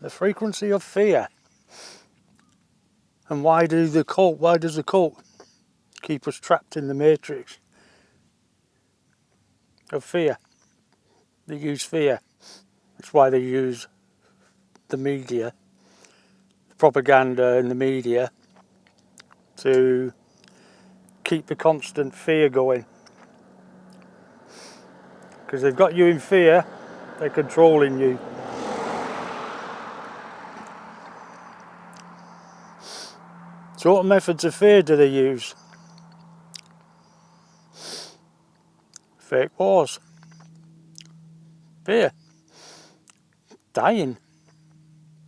the frequency of fear. And why does the cult keep us trapped in the matrix of fear? They use fear. That's why they use the media, the propaganda in the media, to keep the constant fear going. Because they've got you in fear, they're controlling you. So what methods of fear do they use? Fake wars. Fear. Dying.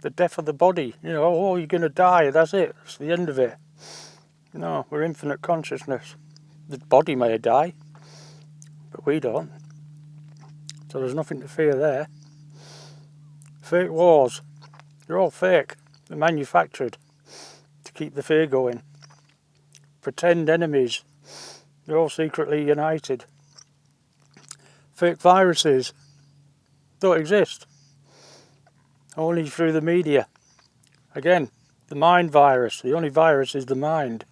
The death of the body. You know, oh, you're going to die, that's it, that's the end of it. No, we're infinite consciousness. The body may die, but we don't. So there's nothing to fear there. Fake wars. They're all fake. They're manufactured to keep the fear going. Pretend enemies. They're all secretly united. Fake viruses don't exist. Only through the media. Again, the mind virus. The only virus is the mind.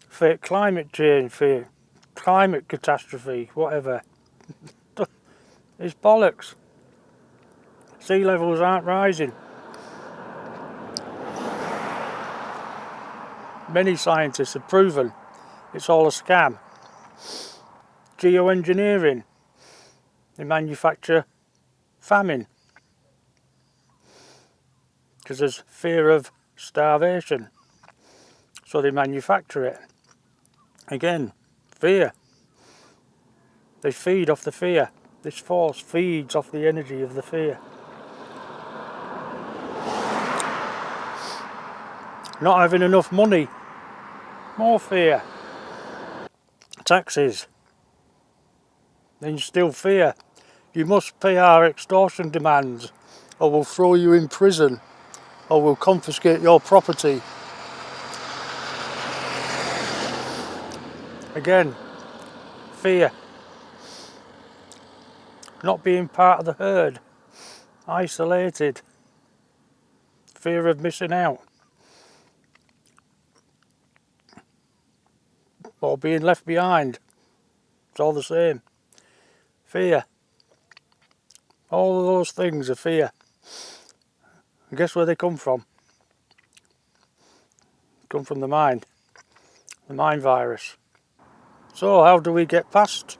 Fake climate change, fake climate catastrophe, whatever. It's bollocks. Sea levels aren't rising. Many scientists have proven it's all a scam. Geoengineering. They manufacture famine. Because there's fear of starvation. So they manufacture it. Again, fear. They feed off the fear. This force feeds off the energy of the fear. Not having enough money. More fear. Taxes. Then still fear. You must pay our extortion demands, or we'll throw you in prison, or we'll confiscate your property. Again, fear. Not being part of the herd. Isolated. Fear of missing out. Or being left behind. It's all the same. Fear. All of those things are fear. And guess where they come from? They come from the mind. The mind virus. So how do we get past?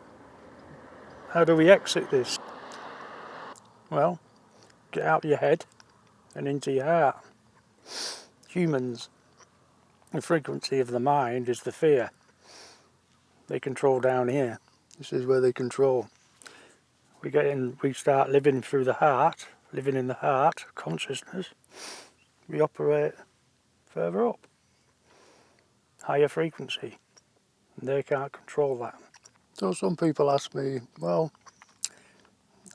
How do we exit this? Well, get out of your head and into your heart. Humans, the frequency of the mind is the fear. They control down here. This is where they control. We start living through the heart, living in the heart, consciousness. We operate further up, higher frequency, and they can't control that. So some people ask me, well,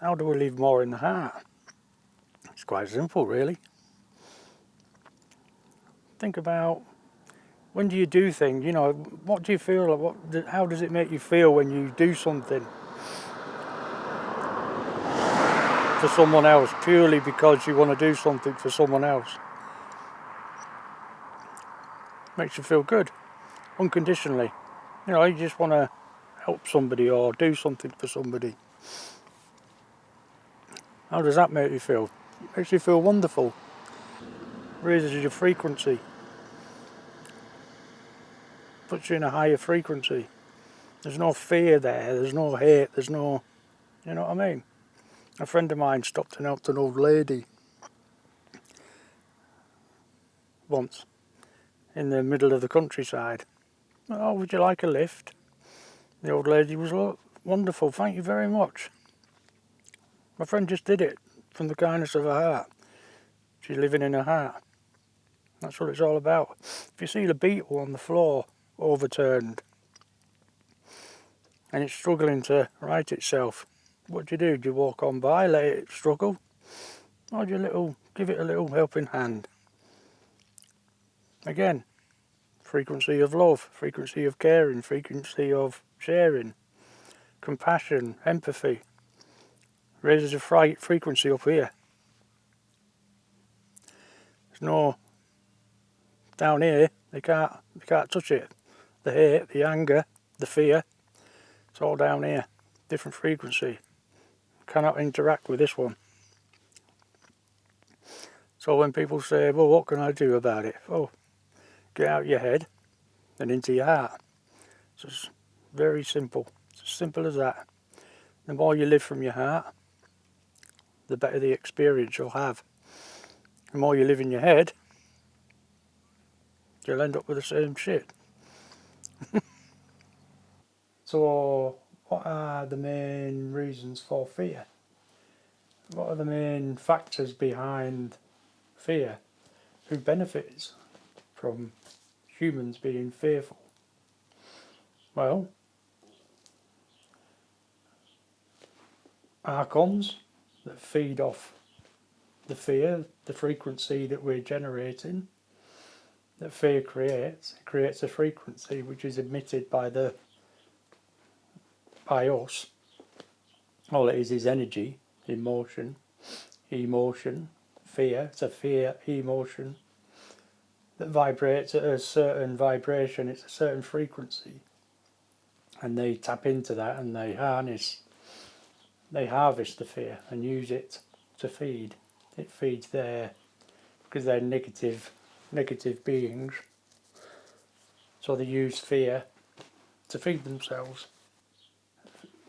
how do we live more in the heart? It's quite simple, really. Think about, when do you do things? You know, what do you feel? How does it make you feel when you do something for someone else, purely because you want to do something for someone else? Makes you feel good, unconditionally. You know, you just want to help somebody or do something for somebody. How does that make you feel? It makes you feel wonderful. Raises your frequency. Puts you in a higher frequency. There's no fear there, there's no hate, there's no, you know what I mean? A friend of mine stopped and helped an old lady once in the middle of the countryside. Oh, would you like a lift? The old lady was, oh, wonderful, thank you very much. My friend just did it from the kindness of her heart. She's living in her heart. That's what it's all about. If you see the beetle on the floor, overturned, and it's struggling to right itself, what do? Do you walk on by, let it struggle? Or do you give it a little helping hand? Again, frequency of love, frequency of caring, frequency of sharing, compassion, empathy. Raises a frequency up here. There's no down here. They can't touch it. The hate, the anger, the fear. It's all down here. Different frequency. Cannot interact with this one. So when people say, well, what can I do about it? Oh, get out your head and into your heart. It's just very simple. It's as simple as that. The more you live from your heart, the better the experience you'll have. The more you live in your head, you'll end up with the same shit. So, what are the main reasons for fear? What are the main factors behind fear? Who benefits from humans being fearful? Well, archons that feed off the fear, the frequency that we're generating, that fear creates. It creates a frequency which is emitted by us. All it is energy, emotion, fear. It's a fear emotion that vibrates at a certain vibration. It's a certain frequency, and they tap into that and they harvest the fear and use it to feed. It feeds because they're negative beings. So they use fear to feed themselves.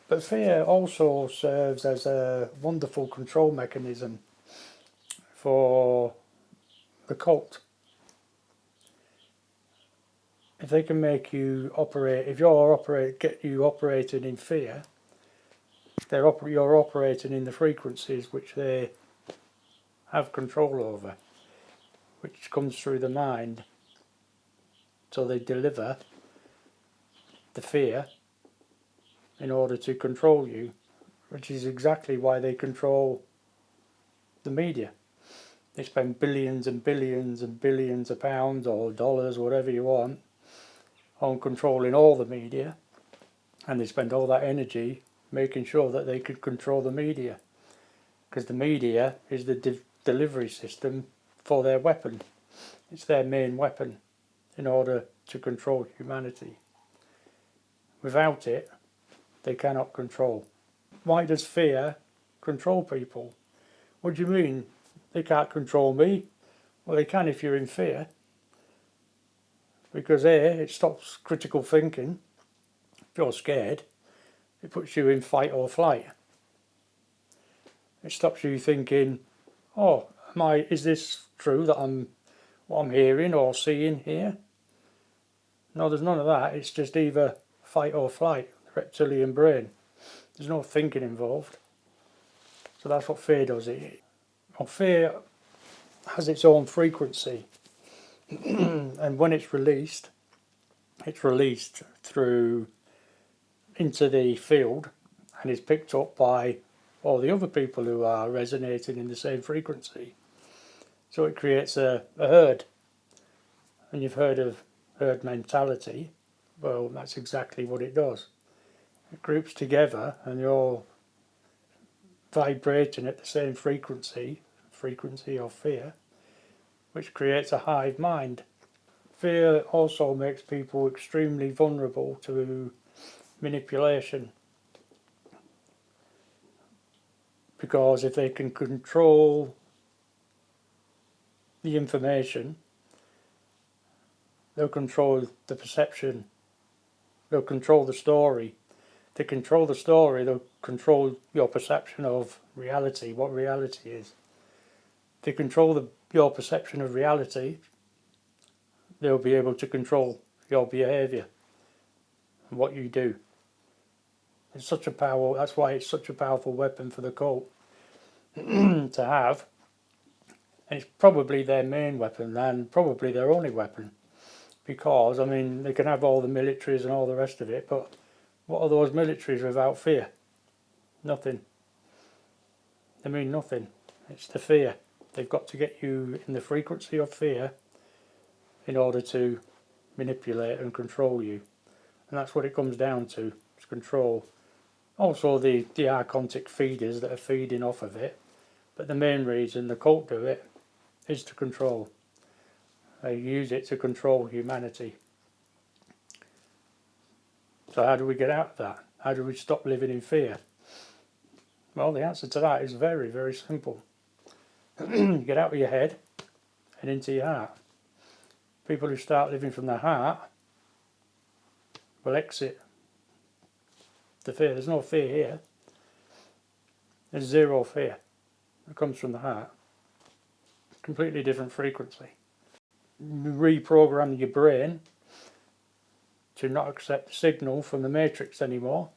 But fear also serves as a wonderful control mechanism for the cult. If they can make you operate, get you operating in fear, you're operating in the frequencies which they have control over, which comes through the mind. So they deliver the fear in order to control you, which is exactly why they control the media. They spend billions and billions and billions of pounds or dollars, whatever you want, on controlling all the media, and they spend all that energy making sure that they could control the media, because the media is the delivery system for their weapon. It's their main weapon in order to control humanity. Without it, they cannot control. Why does fear control people? What do you mean? They can't control me? Well, they can if you're in fear. Because it stops critical thinking. If you're scared, it puts you in fight or flight. It stops you thinking, oh, is this true that what I'm hearing or seeing here? No, there's none of that. It's just either fight or flight, the reptilian brain. There's no thinking involved. So that's what fear does. Fear has its own frequency. And when it's released through into the field and is picked up by all the other people who are resonating in the same frequency. So it creates a herd. And you've heard of herd mentality. Well, that's exactly what it does. It groups together and you're all vibrating at the same frequency of fear, which creates a hive mind. Fear also makes people extremely vulnerable to manipulation, because if they can control the information, they'll control the perception, they'll control the story. If they control the story, they'll control your perception of reality, what reality is. If they control your perception of reality, they'll be able to control your behaviour and what you do. That's why it's such a powerful weapon for the cult to have. And it's probably their main weapon and probably their only weapon. Because, I mean, they can have all the militaries and all the rest of it, but what are those militaries without fear? Nothing. They mean nothing. It's the fear. They've got to get you in the frequency of fear in order to manipulate and control you. And that's what it comes down to, it's control. Also the archontic feeders that are feeding off of it, but the main reason the cult do it is to control. They use it to control humanity. So how do we get out of that? How do we stop living in fear? Well, the answer to that is very, very simple. Get out of your head and into your heart. People who start living from their heart will exit the fear. There's no fear here. There's zero fear. It comes from the heart. Completely different frequency. Reprogram your brain to not accept the signal from the matrix anymore.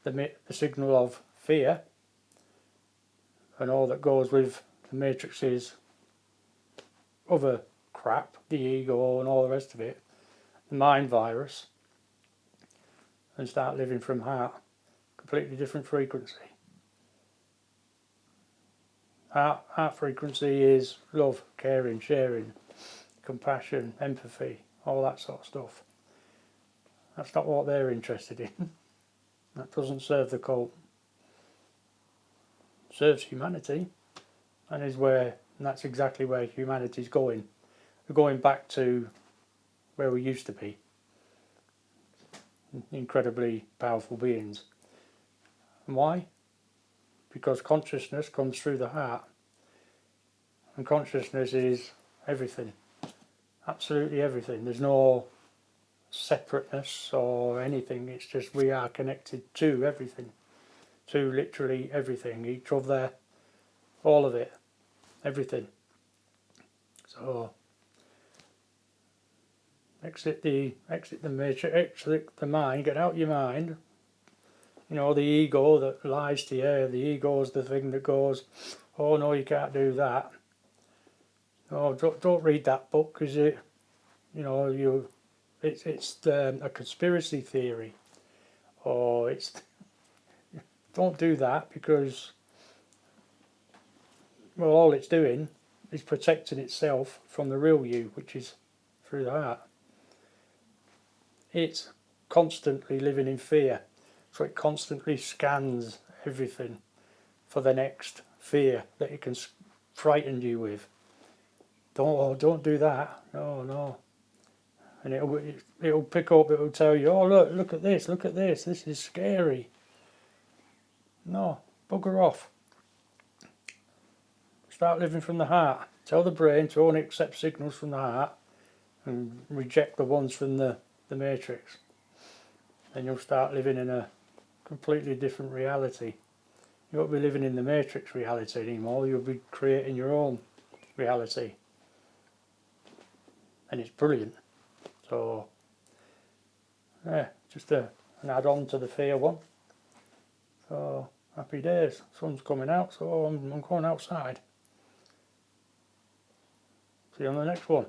The signal of fear and all that goes with the matrix's other crap, the ego and all the rest of it, the mind virus, and start living from heart. Completely different frequency. Heart frequency is love, caring, sharing, compassion, empathy, all that sort of stuff. That's not what they're interested in. That doesn't serve the cult. It serves humanity, and that's exactly where humanity's going. We're going back to where we used to be. Incredibly powerful beings. And why? Because consciousness comes through the heart. And consciousness is everything. Absolutely everything. There's no separateness or anything. It's just we are connected to everything. To literally everything. Each other, all of it. Everything. So exit the matrix, exit the mind, get out your mind. You know, the ego that lies to you, the ego is the thing that goes, oh no, you can't do that. Oh, don't read that book because it's a conspiracy theory. Or don't do that because, well, all it's doing is protecting itself from the real you, which is through the heart. It's constantly living in fear. So it constantly scans everything for the next fear that it can frighten you with. Don't do that. No. And it'll pick up. It'll tell you, oh look at this. This is scary. No, bugger off. Start living from the heart. Tell the brain to only accept signals from the heart and reject the ones from the matrix. And you'll start living in a completely different reality. You won't be living in the matrix reality anymore. You'll be creating your own reality. And it's brilliant. So, yeah, just an add-on to the fear one. So, happy days. Sun's coming out, so I'm going outside. See you on the next one.